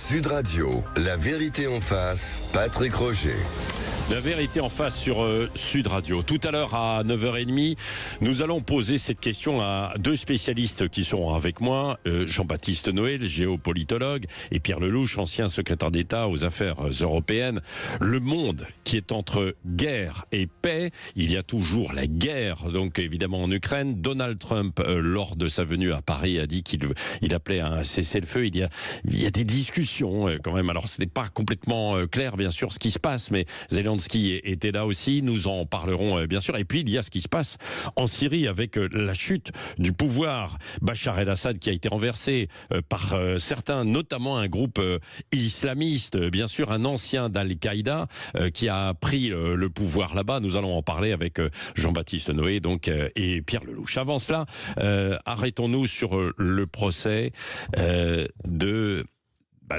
Sud Radio, la vérité en face, Patrick Roger. La vérité en face sur Sud Radio. Tout à l'heure à 9h30, nous allons poser cette question à deux spécialistes qui sont avec moi, Jean-Baptiste Noël, géopolitologue, et Pierre Lellouche, ancien secrétaire d'État aux affaires européennes. Le monde qui est entre guerre et paix, il y a toujours la guerre, donc évidemment en Ukraine. Donald Trump, lors de sa venue à Paris, a dit qu'il appelait à un cessez-le-feu. Il y a des discussions quand même. Alors ce n'est pas complètement clair bien sûr ce qui se passe, mais Zelensky était là aussi, nous en parlerons bien sûr. Et puis il y a ce qui se passe en Syrie avec la chute du pouvoir Bachar el-Assad qui a été renversé par certains, notamment un groupe islamiste, bien sûr un ancien d'Al-Qaïda qui a pris le pouvoir là-bas. Nous allons en parler avec Jean-Baptiste Noé donc, et Pierre Lellouche. Avant cela, arrêtons-nous sur le procès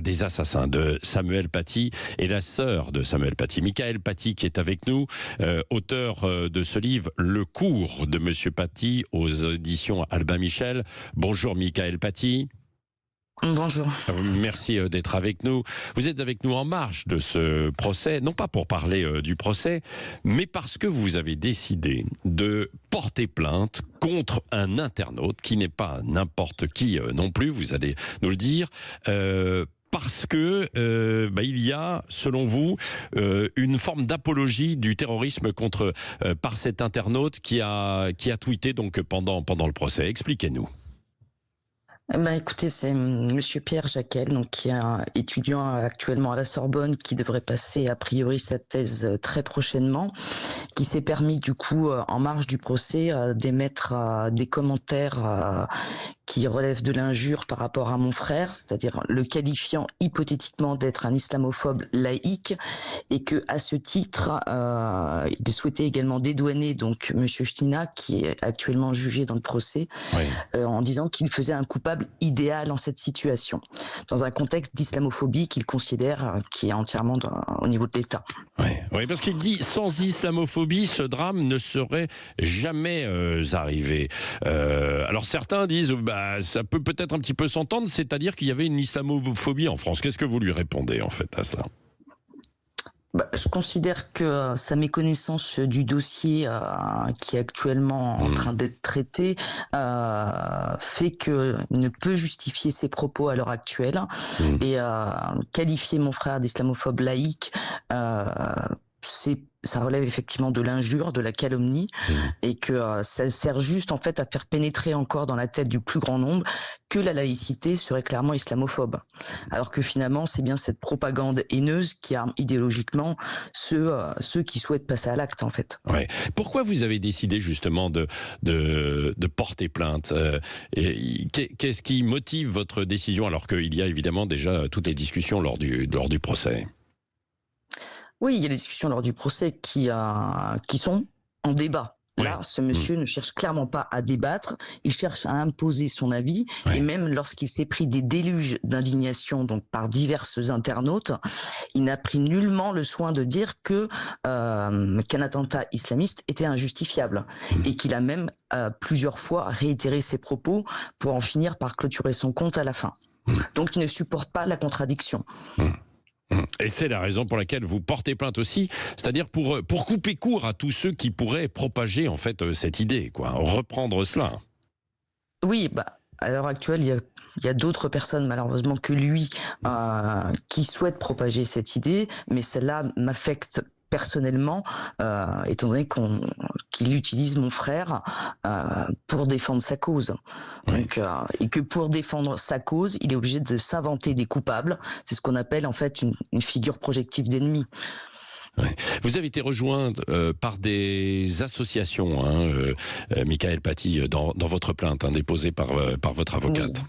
des assassins de Samuel Paty et la sœur de Samuel Paty, Michaël Paty, qui est avec nous, auteur de ce livre Le cours de Monsieur Paty aux éditions Albin Michel. Bonjour Michaël Paty. Bonjour. Merci d'être avec nous. Vous êtes avec nous en marge de ce procès, non pas pour parler du procès, mais parce que vous avez décidé de porter plainte contre un internaute qui n'est pas n'importe qui non plus, vous allez nous le dire, parce que il y a, selon vous, une forme d'apologie du terrorisme par cet internaute qui a tweeté donc pendant le procès. Expliquez-nous. Écoutez, c'est Monsieur Pierre Jacquel, donc qui est un étudiant actuellement à la Sorbonne, qui devrait passer a priori sa thèse très prochainement, qui s'est permis du coup en marge du procès d'émettre des commentaires qui relèvent de l'injure par rapport à mon frère, c'est-à-dire le qualifiant hypothétiquement d'être un islamophobe laïque, et que à ce titre, il souhaitait également dédouaner donc Monsieur Chtina, qui est actuellement jugé dans le procès, oui. En disant qu'il faisait un coupable idéal en cette situation, dans un contexte d'islamophobie qu'il considère qui est entièrement au niveau de l'État. Oui, parce qu'il dit sans islamophobie, ce drame ne serait jamais arrivé. Alors certains disent, ça peut peut-être un petit peu s'entendre, c'est-à-dire qu'il y avait une islamophobie en France. Qu'est-ce que vous lui répondez en fait à ça ? Je considère que sa méconnaissance du dossier qui est actuellement en train d'être traité fait qu'il ne peut justifier ses propos à l'heure actuelle et qualifier mon frère d'islamophobe laïque, ça relève effectivement de l'injure, de la calomnie, et que ça sert juste en fait à faire pénétrer encore dans la tête du plus grand nombre que la laïcité serait clairement islamophobe. Alors que finalement, c'est bien cette propagande haineuse qui arme idéologiquement ceux qui souhaitent passer à l'acte en fait. Ouais. Pourquoi vous avez décidé justement de porter plainte Qu'est-ce qui motive votre décision alors qu'il y a évidemment déjà toutes les discussions lors du procès ? Oui, il y a des discussions lors du procès qui sont en débat. Là, ce monsieur ne cherche clairement pas à débattre, il cherche à imposer son avis, et même lorsqu'il s'est pris des déluges d'indignation donc par diverses internautes, il n'a pris nullement le soin de dire qu'un attentat islamiste était injustifiable, et qu'il a même plusieurs fois réitéré ses propos pour en finir par clôturer son compte à la fin. Donc il ne supporte pas la contradiction. Et c'est la raison pour laquelle vous portez plainte aussi, c'est-à-dire pour couper court à tous ceux qui pourraient propager en fait cette idée, reprendre cela. Oui, à l'heure actuelle, il y a d'autres personnes malheureusement que lui qui souhaitent propager cette idée, mais celle-là m'affecte personnellement, étant donné qu'il utilise mon frère pour défendre sa cause. Donc, et que pour défendre sa cause, il est obligé de s'inventer des coupables. C'est ce qu'on appelle en fait une figure projective d'ennemi. Vous avez été rejoint par des associations, Michaël Paty, dans votre plainte déposée par votre avocate. Oui.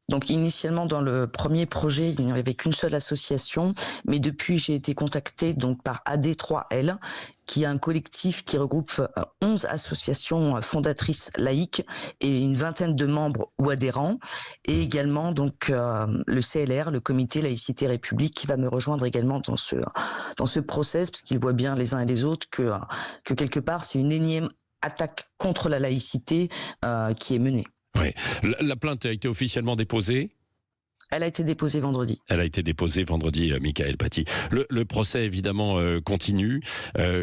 Donc initialement dans le premier projet, il n'y avait qu'une seule association, mais depuis j'ai été contacté donc par AD3L, qui est un collectif qui regroupe 11 associations fondatrices laïques et une vingtaine de membres ou adhérents, et également donc le CLR, le Comité Laïcité République, qui va me rejoindre également dans ce process, parce qu'ils voient bien les uns et les autres que quelque part c'est une énième attaque contre la laïcité qui est menée. Oui. La plainte a été officiellement déposée ? Elle a été déposée vendredi. Elle a été déposée vendredi, Mickaëlle Paty. Le procès, évidemment, continue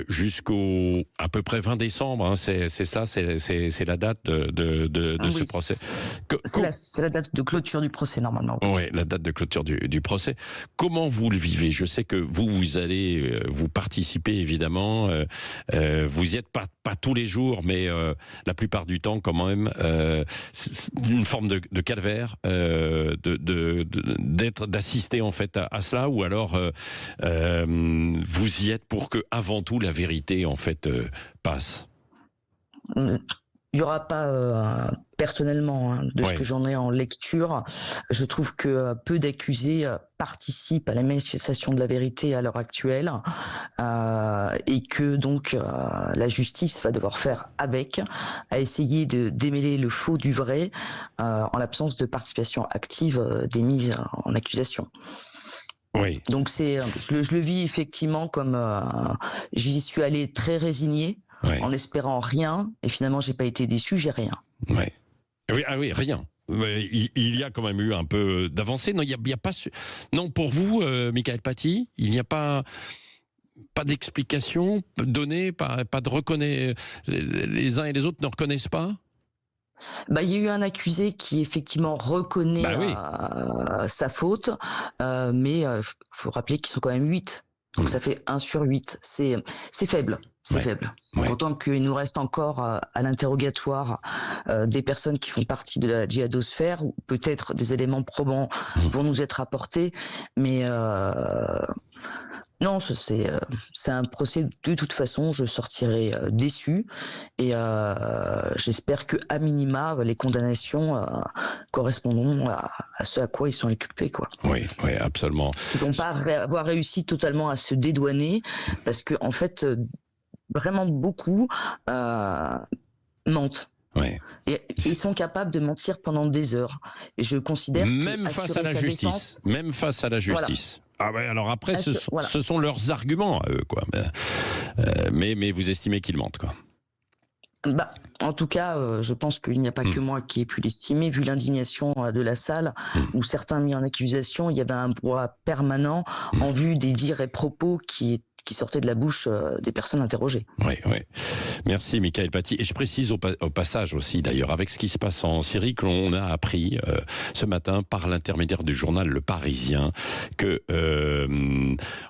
jusqu'au à peu près 20 décembre. Hein, c'est ça, c'est la date de ce procès. C'est la date de clôture du procès, normalement. Oui, la date de clôture du procès. Comment vous le vivez? Je sais que vous allez, vous participez, évidemment. Vous y êtes pas tous les jours, mais la plupart du temps, quand même. C'est une forme de calvaire, d'assister en fait à cela, ou alors vous y êtes pour que avant tout la vérité en fait passe. Il n'y aura pas personnellement de ce que j'en ai en lecture. Je trouve que peu d'accusés participent à la manifestation de la vérité à l'heure actuelle et que donc la justice va devoir faire avec, à essayer de démêler le faux du vrai en l'absence de participation active des mises en accusation. Oui. Donc je le vis effectivement comme j'y suis allé très résigné, en espérant rien, et finalement j'ai pas été déçu, j'ai rien. Ouais. Oui, ah oui, rien. Il y a quand même eu un peu d'avancée. Non, il y a pas. Non, pour vous, Mickaëlle Paty, il n'y a pas d'explication donnée, pas de reconnaissance. Les uns et les autres ne reconnaissent pas. Il y a eu un accusé qui effectivement reconnaît sa faute, mais faut rappeler qu'ils sont quand même 8. Donc ça fait 1 sur 8. C'est faible. C'est faible. Autant qu'il nous reste encore à l'interrogatoire des personnes qui font partie de la djihadosphère, ou peut-être des éléments probants vont nous être apportés, mais non, c'est un procès, de toute façon, je sortirai déçu, et j'espère que à minima, les condamnations correspondront à ce à quoi ils sont inculpés, quoi. Oui, absolument. Ils vont pas avoir réussi totalement à se dédouaner, parce que en fait, vraiment beaucoup mentent. Et ils sont capables de mentir pendant des heures. Et je considère même face à la justice. Même face à la justice. Voilà. Ah ouais, alors après, ce sont leurs arguments à eux, quoi. Mais vous estimez qu'ils mentent, quoi. En tout cas, je pense qu'il n'y a pas que moi qui ai pu l'estimer, vu l'indignation de la salle, où certains mis en accusation, il y avait un brouhaha permanent en vue des dires et propos qui sortaient de la bouche des personnes interrogées. Oui. Merci Mickaëlle Paty. Et je précise au passage aussi, d'ailleurs, avec ce qui se passe en Syrie, que l'on a appris ce matin par l'intermédiaire du journal Le Parisien que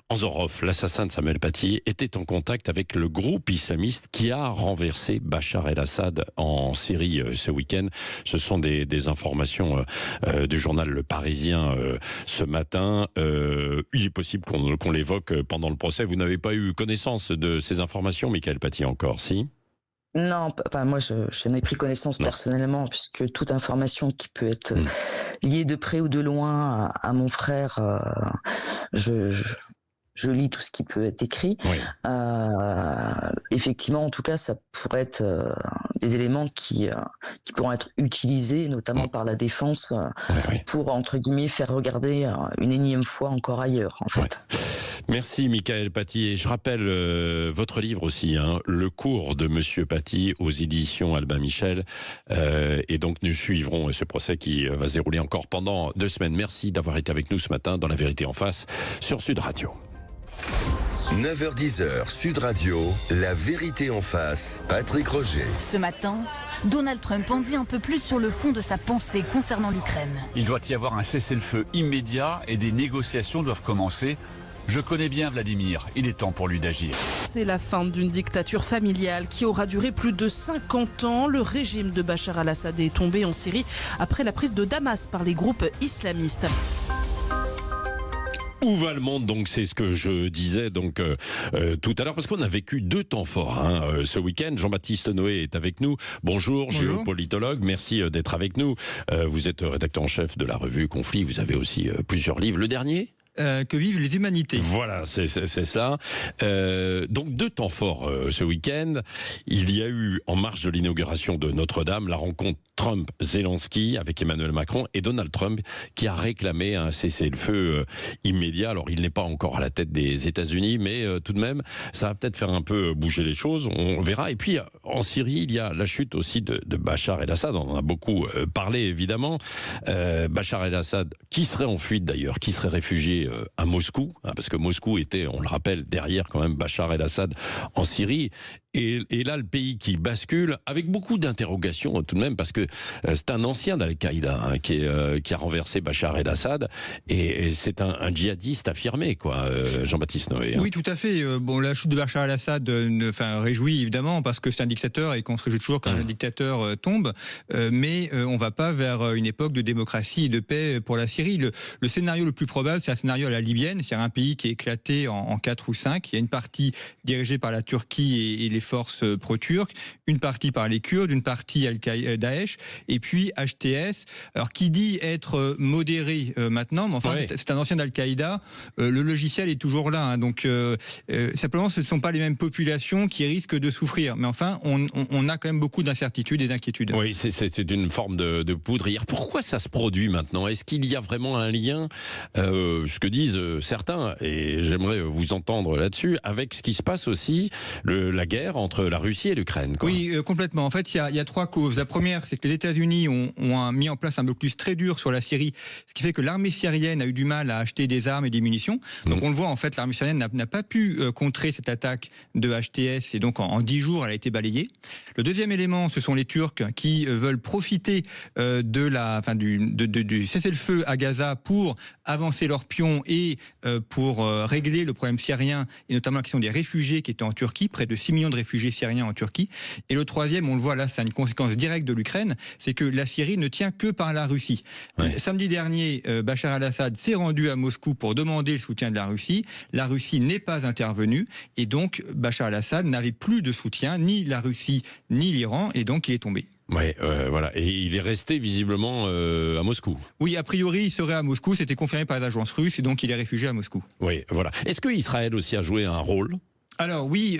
Anzorov, l'assassin de Samuel Paty, était en contact avec le groupe islamiste qui a renversé Bachar el-Assad en Syrie ce week-end. Ce sont des informations du journal Le Parisien ce matin. Il est possible qu'on l'évoque pendant le procès. Vous n'avez pas eu connaissance de ces informations, Mickaëlle Paty, encore, si? Non, moi j'en ai pris connaissance personnellement, puisque toute information qui peut être liée de près ou de loin à mon frère, je lis tout ce qui peut être écrit. Effectivement, en tout cas, ça pourrait être des éléments qui pourront être utilisés, notamment par la défense, pour, entre guillemets, faire regarder une énième fois encore ailleurs, en fait. Merci Mickaëlle Paty. Et je rappelle votre livre aussi, Le cours de Monsieur Paty, aux éditions Albin Michel. Et donc nous suivrons ce procès qui va se dérouler encore pendant 2 semaines. Merci d'avoir été avec nous ce matin dans La Vérité en face sur Sud Radio. 9h-10h, Sud Radio, La Vérité en face, Patrick Roger. Ce matin, Donald Trump en dit un peu plus sur le fond de sa pensée concernant l'Ukraine. Il doit y avoir un cessez-le-feu immédiat et des négociations doivent commencer. Je connais bien Vladimir, il est temps pour lui d'agir. C'est la fin d'une dictature familiale qui aura duré plus de 50 ans. Le régime de Bachar al-Assad est tombé en Syrie après la prise de Damas par les groupes islamistes. Où va le monde, donc c'est ce que je disais donc tout à l'heure, parce qu'on a vécu 2 temps forts ce week-end. Jean-Baptiste Noé est avec nous. Bonjour. Géopolitologue, merci d'être avec nous. Vous êtes rédacteur en chef de la revue Conflit, vous avez aussi plusieurs livres. Le dernier ? Que vivent les humanités. Voilà, c'est ça. Donc 2 temps forts ce week-end. Il y a eu, en marge de l'inauguration de Notre-Dame, la rencontre Trump-Zelensky avec Emmanuel Macron et Donald Trump qui a réclamé un cessez-le-feu immédiat. Alors il n'est pas encore à la tête des États-Unis, mais tout de même, ça va peut-être faire un peu bouger les choses. On verra. Et puis en Syrie, il y a la chute aussi de Bachar el-Assad. On en a beaucoup parlé, évidemment. Bachar el-Assad, qui serait en fuite d'ailleurs, qui serait réfugié à Moscou, hein, parce que Moscou était, on le rappelle, derrière quand même Bachar el-Assad en Syrie. Et là, le pays qui bascule, avec beaucoup d'interrogations tout de même, parce que c'est un ancien d'Al-Qaïda hein, qui a renversé Bachar el-Assad, et c'est un djihadiste affirmé, quoi, Jean-Baptiste Noé. Hein. Oui, tout à fait. Bon, la chute de Bachar el-Assad réjouit évidemment, parce que c'est un dictateur et qu'on se réjouit toujours quand un dictateur tombe, mais on ne va pas vers une époque de démocratie et de paix pour la Syrie. Le scénario le plus probable, c'est un scénario à la libyenne, c'est-à-dire un pays qui est éclaté en 4 ou 5. Il y a une partie dirigée par la Turquie et les forces pro-turques, une partie par les Kurdes, une partie Daesh, et puis HTS. Alors, qui dit être modéré maintenant, mais enfin, c'est un ancien d'Al-Qaïda, le logiciel est toujours là. Hein, donc, simplement, ce ne sont pas les mêmes populations qui risquent de souffrir. Mais enfin, on a quand même beaucoup d'incertitudes et d'inquiétudes. Oui, c'est une forme de poudrière. Pourquoi ça se produit maintenant? Est-ce qu'il y a vraiment un lien, ce que disent certains, et j'aimerais vous entendre là-dessus, avec ce qui se passe aussi, la guerre entre la Russie et l'Ukraine? Oui, complètement. En fait, il y a 3 causes. La première, c'est que les États-Unis ont mis en place un blocus très dur sur la Syrie, ce qui fait que l'armée syrienne a eu du mal à acheter des armes et des munitions. Donc on le voit, en fait, l'armée syrienne n'a pas pu contrer cette attaque de HTS, et donc en 10 jours, elle a été balayée. Le deuxième élément, ce sont les Turcs qui veulent profiter du cessez-le-feu à Gaza pour avancer leurs pions et pour régler le problème syrien, et notamment la question des réfugiés qui étaient en Turquie, près de 6 millions de réfugiés syriens en Turquie. Et le troisième, on le voit là, c'est une conséquence directe de l'Ukraine, c'est que la Syrie ne tient que par la Russie. Ouais. Samedi dernier, Bachar el-Assad s'est rendu à Moscou pour demander le soutien de la Russie. La Russie n'est pas intervenue, et donc Bachar el-Assad n'avait plus de soutien, ni la Russie, ni l'Iran, et donc il est tombé. Oui, voilà. Et il est resté visiblement à Moscou. Oui, a priori, il serait à Moscou. C'était confirmé par les agences russes, et donc il est réfugié à Moscou. Oui, voilà. Est-ce qu'Israël aussi a joué un rôle ? Alors oui,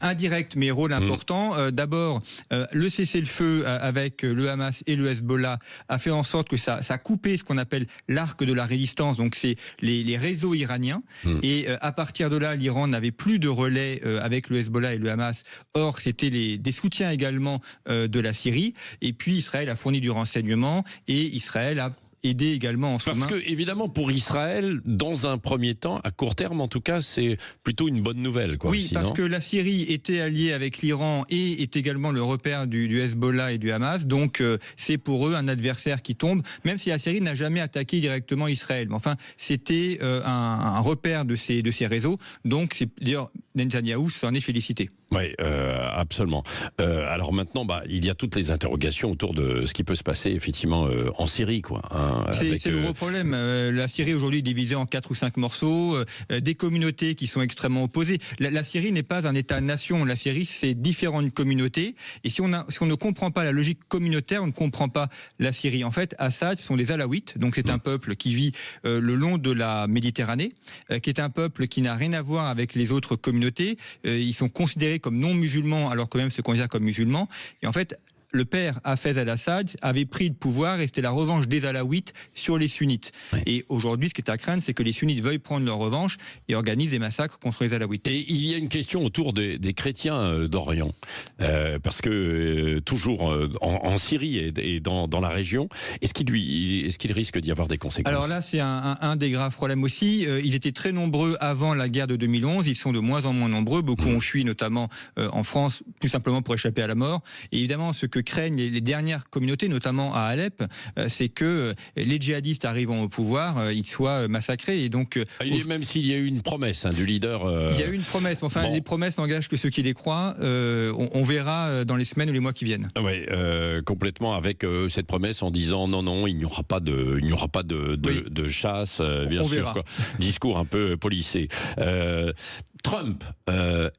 indirect mais rôle important. D'abord, le cessez-le-feu avec le Hamas et le Hezbollah a fait en sorte que ça a coupé ce qu'on appelle l'arc de la résistance, donc c'est les réseaux iraniens. Et à partir de là, l'Iran n'avait plus de relais avec le Hezbollah et le Hamas. Or, c'était des soutiens également de la Syrie. Et puis Israël a fourni du renseignement, et Israël a aider également en Parce que, évidemment, pour Israël, dans un premier temps, à court terme en tout cas, c'est plutôt une bonne nouvelle. Quoi, oui, aussi, parce que la Syrie était alliée avec l'Iran et est également le repère du Hezbollah et du Hamas. Donc, c'est pour eux un adversaire qui tombe, même si la Syrie n'a jamais attaqué directement Israël. Mais enfin, c'était un repère de ces réseaux. Donc, d'ailleurs, Netanyahou s'en est félicité. Oui, absolument. Alors maintenant, il y a toutes les interrogations autour de ce qui peut se passer effectivement en Syrie, quoi. Hein, c'est le gros problème. La Syrie aujourd'hui est divisée en 4 ou 5 morceaux, des communautés qui sont extrêmement opposées. La Syrie n'est pas un État-nation. La Syrie, c'est différentes communautés. Et si on ne comprend pas la logique communautaire, on ne comprend pas la Syrie. En fait, Assad, ce sont des Alaouites. Donc c'est un peuple qui vit le long de la Méditerranée, qui est un peuple qui n'a rien à voir avec les autres communautés. Ils sont considérés comme non musulmans, alors quand même se considèrent comme musulmans. Et en fait, le père Hafez al-Assad avait pris le pouvoir, et c'était la revanche des Alaouites sur les sunnites. Ouais. Et aujourd'hui, ce qui est à craindre, c'est que les sunnites veuillent prendre leur revanche et organisent des massacres contre les Alaouites. Et il y a une question autour des chrétiens d'Orient, parce que toujours en Syrie et dans la région, est-ce qu'il risque d'y avoir des conséquences? Alors là, c'est un des graves problèmes aussi. Ils étaient très nombreux avant la guerre de 2011, ils sont de moins en moins nombreux. Beaucoup ont fui, notamment en France, tout simplement pour échapper à la mort. Et évidemment, ce que craignent les dernières communautés, notamment à Alep, c'est que les djihadistes arrivant au pouvoir, ils soient massacrés. Et donc, même s'il y a eu une promesse du leader... Il y a eu une promesse, mais enfin, les promesses n'engagent que ceux qui les croient. On verra dans les semaines ou les mois qui viennent. Oui, complètement, avec cette promesse en disant non, il n'y aura pas de chasse, bien sûr. Verra. Quoi. Discours un peu policé. Trump,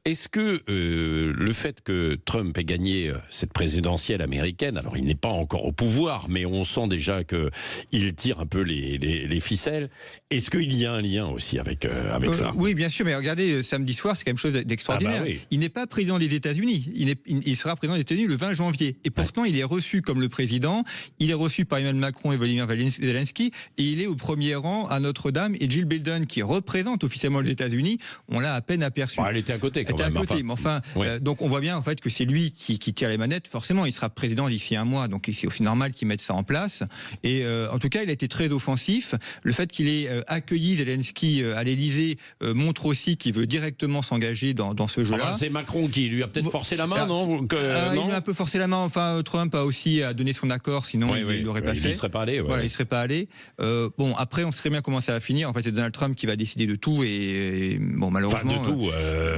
est-ce que le fait que Trump ait gagné cette présidentielle américaine, alors il n'est pas encore au pouvoir, mais on sent déjà qu'il tire un peu les ficelles, est-ce qu'il y a un lien aussi avec ça? Oui, bien sûr, mais regardez, samedi soir, c'est quand même chose d'extraordinaire. Oui. Il n'est pas président des États-Unis, il sera président des États-Unis le 20 janvier, et pourtant il est reçu comme le président, il est reçu par Emmanuel Macron et Volodymyr Zelensky, et il est au premier rang à Notre-Dame, et Jill Biden, qui représente officiellement les États-Unis, on l'a à peine aperçu. Elle était à côté quand même. Mais enfin, donc on voit bien en fait que c'est lui qui tire les manettes. Forcément, il sera président d'ici un mois, donc c'est aussi normal qu'il mette ça en place. Et en tout cas, il a été très offensif. Le fait qu'il ait accueilli Zelensky à l'Élysée montre aussi qu'il veut directement s'engager dans ce jeu-là. C'est Macron qui lui a peut-être forcé la main, non, il lui a un peu forcé la main. Enfin, Trump a aussi donné son accord, sinon il n'aurait pas fait. Il ne serait pas allé. Voilà, il serait pas allé. Bon, après, on sait très bien comment ça va finir. En fait, c'est Donald Trump qui va décider de tout et bon, malheureusement. Enfin, de tout.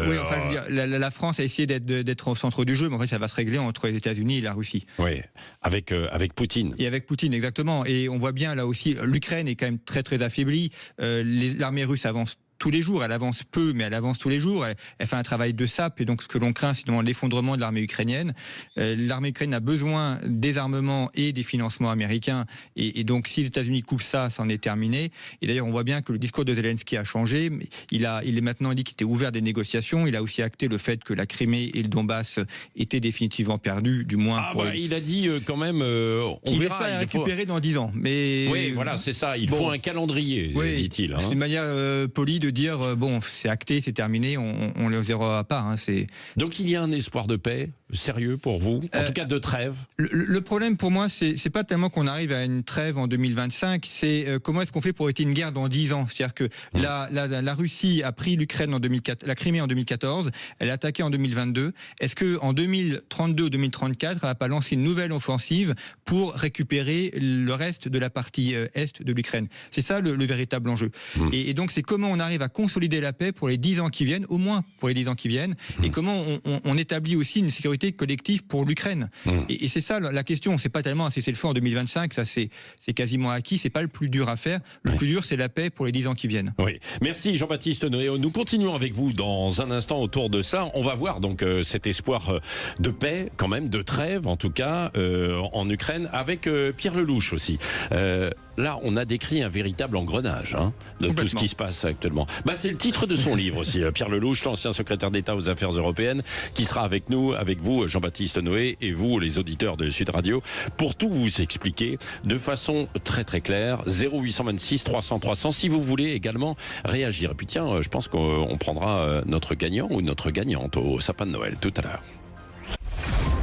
Oui, enfin, je veux dire, la France a essayé d'être au centre du jeu, mais en fait, ça va se régler entre les États-Unis et la Russie. Oui, avec Poutine. Et avec Poutine, exactement. Et on voit bien là aussi, l'Ukraine est quand même très très affaiblie. L'armée russe avance tous les jours, elle avance peu, mais elle avance tous les jours. Elle fait un travail de sape, et donc ce que l'on craint, c'est l'effondrement de l'armée ukrainienne. L'armée ukrainienne a besoin des armements et des financements américains, et donc si les États-Unis coupent ça, c'en est terminé. Et d'ailleurs, on voit bien que le discours de Zelensky a changé. Il est maintenant dit qu'il était ouvert des négociations. Il a aussi acté le fait que la Crimée et le Donbass étaient définitivement perdus, du moins. Il a dit quand même. Il verra, à récupérer dans 10 ans. Mais oui, voilà, c'est ça. Il faut un calendrier, dit-il. C'est une manière polie de dire bon, c'est acté, c'est terminé, on le verra pas. Donc il y a un espoir de paix sérieux pour vous, en tout cas de trêve. Le problème pour moi, c'est pas tellement qu'on arrive à une trêve en 2025, c'est comment est-ce qu'on fait pour éviter une guerre dans 10 ans. C'est-à-dire que la Russie a pris l'Ukraine en 2004, la Crimée en 2014, elle a attaqué en 2022. Est-ce que en 2032 ou 2034, elle va pas lancer une nouvelle offensive pour récupérer le reste de la partie est de l'Ukraine? C'est ça le véritable enjeu. Et donc c'est comment on arrive à consolider la paix pour les 10 ans qui viennent, au moins pour les 10 ans qui viennent, et comment on établit aussi une sécurité collective pour l'Ukraine. Et c'est ça la question. C'est pas tellement un cessez-le-feu en 2025, ça c'est quasiment acquis. C'est pas le plus dur à faire. Le plus dur, c'est la paix pour les 10 ans qui viennent. Oui. Merci Jean-Baptiste Noé. Nous continuons avec vous dans un instant autour de ça. On va voir donc cet espoir de paix, quand même, de trêve en tout cas, en Ukraine, avec Pierre Lelouch aussi. Là, on a décrit un véritable engrenage de tout ce qui se passe actuellement. C'est le titre de son livre aussi. Pierre Lelouch, l'ancien secrétaire d'État aux Affaires européennes, qui sera avec nous, avec vous, Jean-Baptiste Noé, et vous, les auditeurs de Sud Radio, pour tout vous expliquer de façon très très claire. 0826 300 300, si vous voulez également réagir. Et puis tiens, je pense qu'on prendra notre gagnant ou notre gagnante au sapin de Noël tout à l'heure.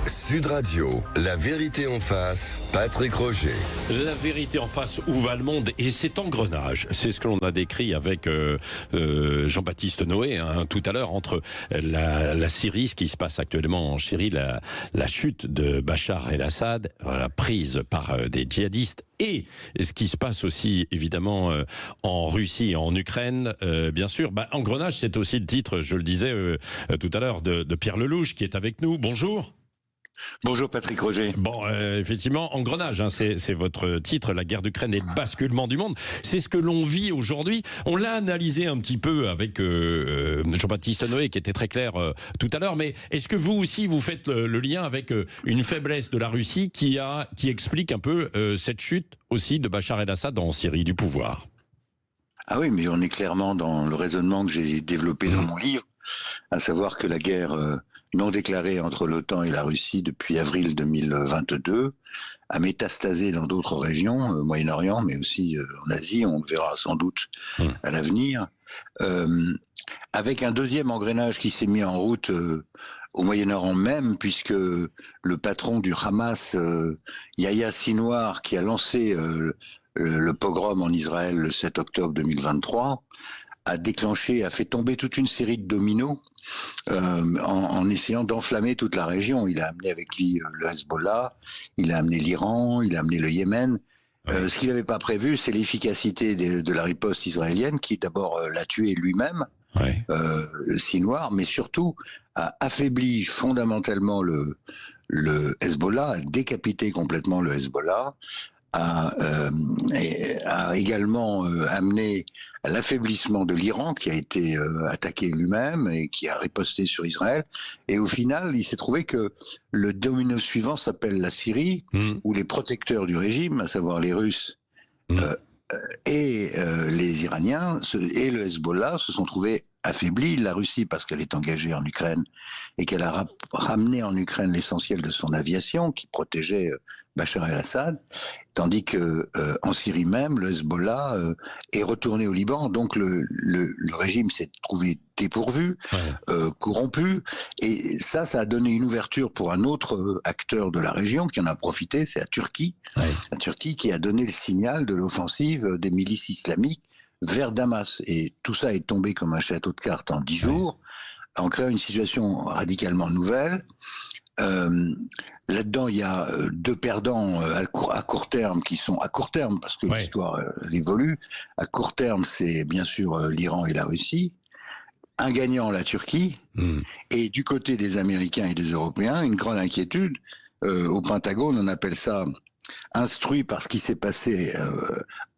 Sud Radio, la vérité en face, Patrick Roger. La vérité en face, où va le monde? Et cet engrenage, c'est ce que l'on a décrit avec Jean-Baptiste Noé tout à l'heure, entre la Syrie, ce qui se passe actuellement en Syrie, la chute de Bachar el-Assad, prise par des djihadistes, et ce qui se passe aussi évidemment en Russie et en Ukraine, bien sûr. Engrenage, c'est aussi le titre, je le disais tout à l'heure, de Pierre Lelouch qui est avec nous. Bonjour. Bonjour Patrick Roger. Bon, effectivement, engrenage, c'est votre titre, la guerre d'Ukraine et le basculement du monde. C'est ce que l'on vit aujourd'hui. On l'a analysé un petit peu avec Jean-Baptiste Noé, qui était très clair tout à l'heure. Mais est-ce que vous aussi, vous faites le lien avec une faiblesse de la Russie qui explique un peu cette chute aussi de Bachar el-Assad en Syrie du pouvoir? Ah oui, mais on est clairement dans le raisonnement que j'ai développé dans mon livre, à savoir que la guerre non déclarée entre l'OTAN et la Russie depuis avril 2022 a métastasé dans d'autres régions, au Moyen-Orient, mais aussi en Asie, on le verra sans doute à l'avenir, avec un deuxième engrenage qui s'est mis en route au Moyen-Orient même, puisque le patron du Hamas, Yahya Sinwar, qui a lancé le pogrom en Israël le 7 octobre 2023, a fait tomber toute une série de dominos en essayant d'enflammer toute la région. Il a amené avec lui le Hezbollah, il a amené l'Iran, il a amené le Yémen. Ce qu'il n'avait pas prévu, c'est l'efficacité de la riposte israélienne, qui d'abord l'a tué lui-même, Sinwar, mais surtout a affaibli fondamentalement le Hezbollah, a décapité complètement le Hezbollah, a également amené à l'affaiblissement de l'Iran, qui a été attaqué lui-même et qui a riposté sur Israël. Et au final, il s'est trouvé que le domino suivant s'appelle la Syrie, où les protecteurs du régime, à savoir les Russes et les Iraniens et le Hezbollah, se sont trouvés affaibli la Russie parce qu'elle est engagée en Ukraine et qu'elle a ramené en Ukraine l'essentiel de son aviation qui protégeait Bachar el-Assad, tandis que en Syrie même, le Hezbollah est retourné au Liban, donc le régime s'est trouvé dépourvu, corrompu, et ça a donné une ouverture pour un autre acteur de la région qui en a profité, c'est la Turquie. La Turquie qui a donné le signal de l'offensive des milices islamiques vers Damas, et tout ça est tombé comme un château de cartes en 10 jours, en créant une situation radicalement nouvelle. Là-dedans, il y a deux perdants à court terme qui sont à court terme parce que l'histoire évolue. À court terme, c'est bien sûr l'Iran et la Russie. Un gagnant, la Turquie. Et du côté des Américains et des Européens, une grande inquiétude. Au Pentagone, on appelle ça instruit par ce qui s'est passé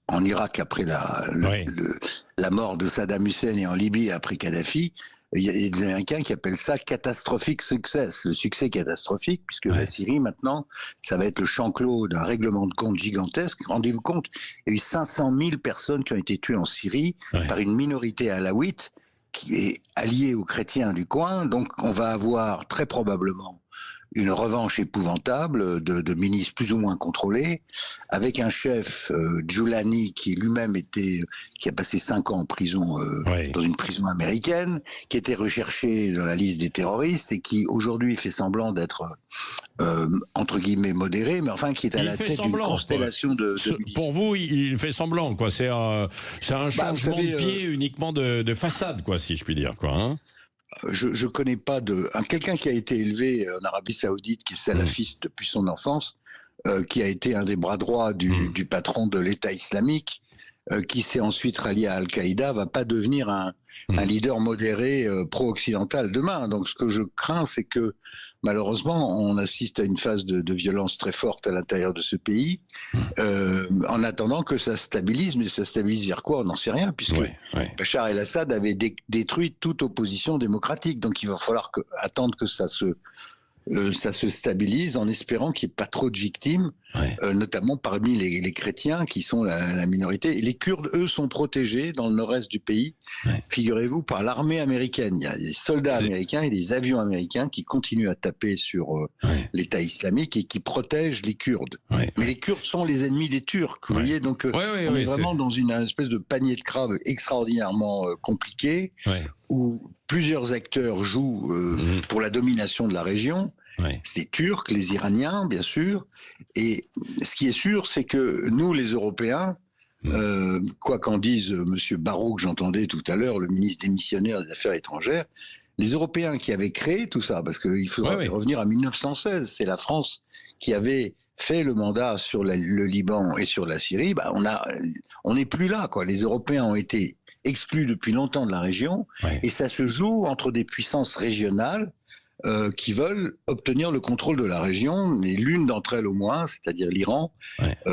en Irak après la mort de Saddam Hussein et en Libye après Kadhafi. Il y a des Américains qui appellent ça catastrophic success, le succès catastrophique, puisque la Syrie, maintenant, ça va être le champ clos d'un règlement de compte gigantesque. Rendez-vous compte, il y a eu 500 000 personnes qui ont été tuées en Syrie par une minorité alawite qui est alliée aux chrétiens du coin. Donc, on va avoir très probablement une revanche épouvantable de ministres plus ou moins contrôlés, avec un chef, Giuliani, qui lui-même qui a passé 5 ans en prison, dans une prison américaine, qui était recherché dans la liste des terroristes et qui aujourd'hui fait semblant d'être, entre guillemets, modéré, mais enfin qui est à la tête d'une constellation de milices. Pour vous, il fait semblant, quoi. C'est un changement de pied uniquement de façade, quoi, si je puis dire, quoi. Hein. Je connais pas quelqu'un qui a été élevé en Arabie Saoudite, qui est salafiste depuis son enfance, qui a été un des bras droits du patron de l'État islamique, qui s'est ensuite rallié à Al-Qaïda, va pas devenir un leader modéré pro-occidental demain. Donc ce que je crains, c'est que malheureusement, on assiste à une phase de violence très forte à l'intérieur de ce pays, en attendant que ça stabilise. Mais ça stabilise vers quoi? On n'en sait rien, puisque Bachar el-Assad avait détruit toute opposition démocratique. Donc il va falloir attendre que ça se stabilise, en espérant qu'il n'y ait pas trop de victimes, notamment parmi les chrétiens qui sont la minorité. Et les Kurdes, eux, sont protégés dans le nord-est du pays, figurez-vous, par l'armée américaine. Il y a des soldats américains et des avions américains qui continuent à taper sur l'État islamique et qui protègent les Kurdes. Mais les Kurdes sont les ennemis des Turcs, vous voyez, donc on est vraiment dans une espèce de panier de crabes extraordinairement compliqué, où plusieurs acteurs jouent pour la domination de la région. C'est les Turcs, les Iraniens, bien sûr. Et ce qui est sûr, c'est que nous, les Européens, quoi qu'en dise M. Barrot, que j'entendais tout à l'heure, le ministre démissionnaire des Affaires étrangères, les Européens qui avaient créé tout ça, parce qu'il faudra revenir à 1916, c'est la France qui avait fait le mandat sur le Liban et sur la Syrie, on n'est plus là, quoi. Les Européens ont été exclus depuis longtemps de la région, et ça se joue entre des puissances régionales qui veulent obtenir le contrôle de la région, et l'une d'entre elles au moins, c'est-à-dire l'Iran,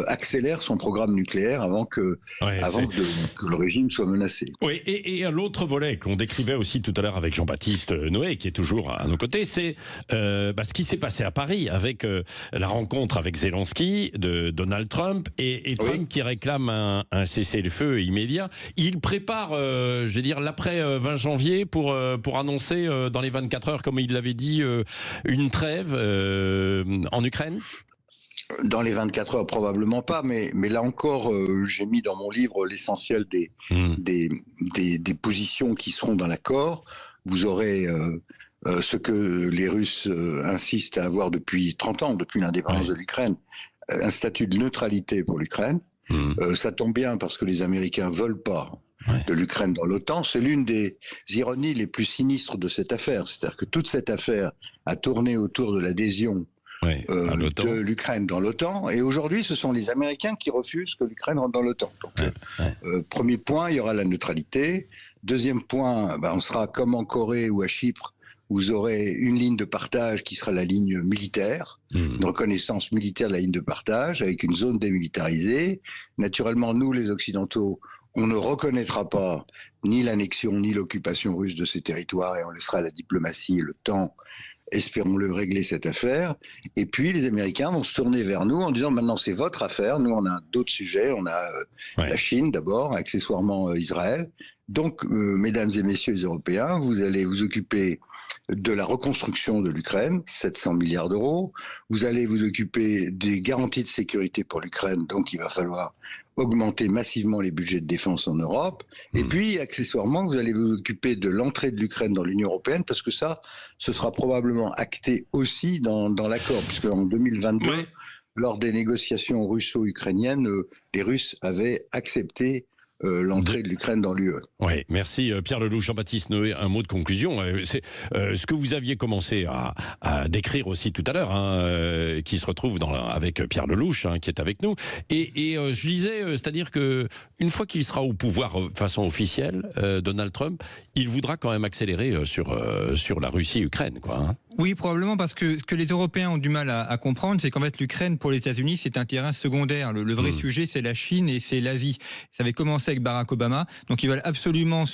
accélère son programme nucléaire avant que le régime soit menacé. Oui, et l'autre volet qu'on décrivait aussi tout à l'heure avec Jean-Baptiste Noé, qui est toujours à nos côtés, c'est ce qui s'est passé à Paris avec la rencontre avec Zelensky de Donald Trump, et Trump qui réclame un cessez-le-feu immédiat. Il prépare, l'après 20 janvier pour annoncer dans les 24 heures, comme il l'avait dit, une trêve en Ukraine? Dans les 24 heures, probablement pas, mais là encore, j'ai mis dans mon livre l'essentiel des positions qui seront dans l'accord. Vous aurez ce que les Russes insistent à avoir depuis 30 ans, depuis l'indépendance de l'Ukraine, un statut de neutralité pour l'Ukraine. Ça tombe bien parce que les Américains veulent pas de l'Ukraine dans l'OTAN. C'est l'une des ironies les plus sinistres de cette affaire. C'est-à-dire que toute cette affaire a tourné autour de l'adhésion de l'Ukraine dans l'OTAN. Et aujourd'hui, ce sont les Américains qui refusent que l'Ukraine rentre dans l'OTAN. Donc, premier point, il y aura la neutralité. Deuxième point, on sera comme en Corée ou à Chypre. Vous aurez une ligne de partage qui sera la ligne militaire, une reconnaissance militaire de la ligne de partage avec une zone démilitarisée. Naturellement, nous, les Occidentaux, on ne reconnaîtra pas ni l'annexion ni l'occupation russe de ces territoires, et on laissera la diplomatie et le temps, espérons-le, régler cette affaire. Et puis les Américains vont se tourner vers nous en disant maintenant c'est votre affaire, nous on a d'autres sujets, on a la Chine d'abord, accessoirement Israël, Donc, mesdames et messieurs les Européens, vous allez vous occuper de la reconstruction de l'Ukraine, 700 milliards d'euros. Vous allez vous occuper des garanties de sécurité pour l'Ukraine, donc il va falloir augmenter massivement les budgets de défense en Europe. Et puis, accessoirement, vous allez vous occuper de l'entrée de l'Ukraine dans l'Union européenne, parce que ça, ce sera probablement acté aussi dans l'accord, puisque en 2022, lors des négociations russo-ukrainiennes, les Russes avaient accepté l'entrée de l'Ukraine dans l'UE. Oui, merci Pierre Lelouch. Jean-Baptiste Noé, un mot de conclusion. C'est ce que vous aviez commencé à décrire aussi tout à l'heure, qui se retrouve avec Pierre Lelouch, qui est avec nous. Et je disais, c'est-à-dire que une fois qu'il sera au pouvoir de façon officielle, Donald Trump, il voudra quand même accélérer sur la Russie-Ukraine, quoi. Oui, probablement, parce que ce que les Européens ont du mal à comprendre, c'est qu'en fait l'Ukraine, pour les États-Unis, c'est un terrain secondaire. Le vrai sujet, c'est la Chine et c'est l'Asie. Ça avait commencé avec Barack Obama, donc ils veulent absolument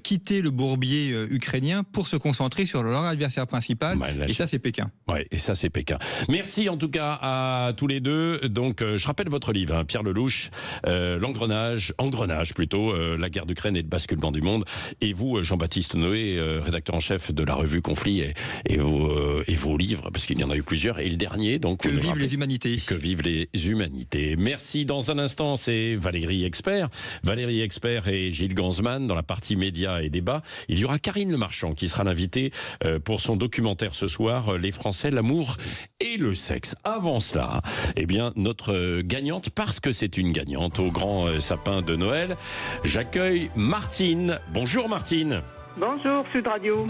quitter le bourbier ukrainien pour se concentrer sur leur adversaire principal, et ça c'est Pékin. Ouais, et ça c'est Pékin. Merci en tout cas à tous les deux. Donc je rappelle votre livre, Pierre Lelouch, Engrenage plutôt, la guerre d'Ukraine et le basculement du monde. Et vous, Jean-Baptiste Noé, rédacteur en chef de la revue Conflit et vos livres, parce qu'il y en a eu plusieurs, et le dernier, donc... Que vivent les humanités. Que vivent les humanités. Merci. Dans un instant, c'est Valérie Expert et Gilles Gansman dans la partie médias et débats. Il y aura Karine Le Marchand qui sera l'invitée pour son documentaire ce soir, Les Français, l'amour et le sexe. Avant cela, eh bien, notre gagnante, parce que c'est une gagnante au grand sapin de Noël, j'accueille Martine. Bonjour Martine. Bonjour Sud Radio.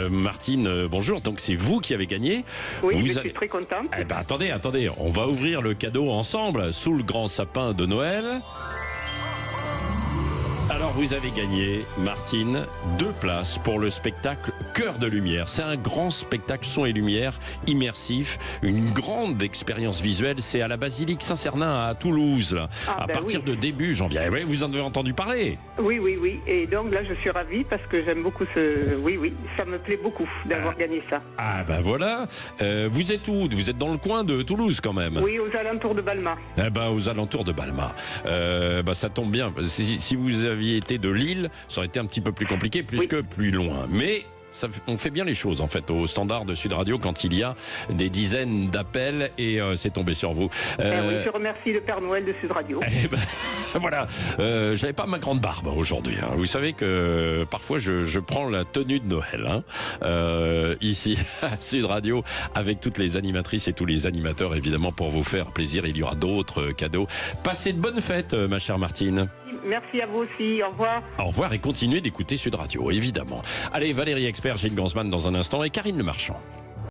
Martine, bonjour. Donc c'est vous qui avez gagné. Oui, je suis très contente. Attendez, on va ouvrir le cadeau ensemble sous le grand sapin de Noël. Alors vous avez gagné, Martine, 2 places pour le spectacle Cœur de Lumière. C'est un grand spectacle son et lumière, immersif, une grande expérience visuelle. C'est à la Basilique Saint-Cernin à Toulouse, là, à partir de début janvier. Oui, vous en avez entendu parler. Oui. Et donc là, je suis ravie parce que j'aime beaucoup Oui, ça me plaît beaucoup d'avoir gagné ça. Ah ben voilà. Vous êtes où? Vous êtes dans le coin de Toulouse quand même? Oui, aux alentours de Balma. Aux alentours de Balma. Ça tombe bien. Si vous aviez été de Lille, ça aurait été un petit peu plus compliqué, plus loin. Mais on fait bien les choses en fait au standard de Sud Radio quand il y a des dizaines d'appels et c'est tombé sur vous. Oui, je remercie le Père Noël de Sud Radio. Voilà, j'avais pas ma grande barbe aujourd'hui. Vous savez que parfois je prends la tenue de Noël ici à Sud Radio avec toutes les animatrices et tous les animateurs évidemment pour vous faire plaisir. Il y aura d'autres cadeaux. Passez de bonnes fêtes, ma chère Martine. Merci à vous aussi, au revoir. Au revoir et continuez d'écouter Sud Radio, évidemment. Allez, Valérie Expert, Gilles Gansman dans un instant et Karine Le Marchand.